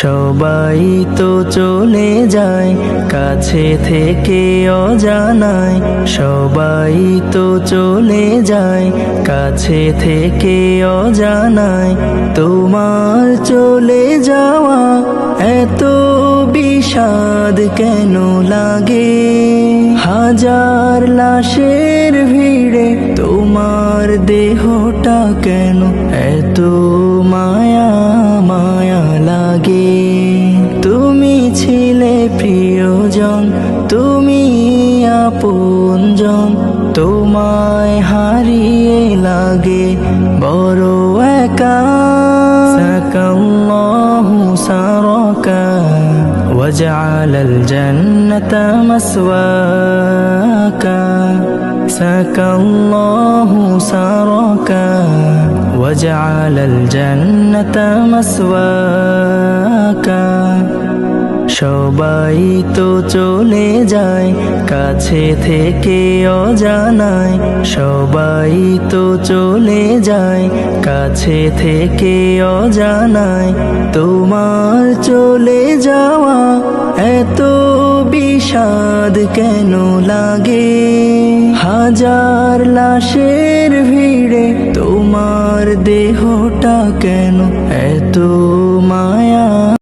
সবাই তো চলে যায় কাছে থেকে অজানায়, সবাই তো চলে যায় কাছে থেকে অজানায়। তোমার চলে যাওয়া এত বিষাদ কেন লাগে? হাজার লাশের ভিড়ে তোমার দেহটা কেন এত মায়া মায়া লাগে? তুমি ছিলে প্রিয়জন, তুমি আপনজন, তোমায় হারিয়ে লাগে বড় একা। সাকাল্লাহু সারাকা وجعل الجنة مسواكا، سكى الله سرك وجعل الجنة مسواكا। সবাই তো চলে যায় কাছে থেকে অজানায়, সবাই তো চলে যায় কাছে থেকে অজানায়। তোমার চলে যাওয়া এত বিষাদ কেন লাগে? হাজার লাশের ভিড়ে তোমার দেহটা কেন এত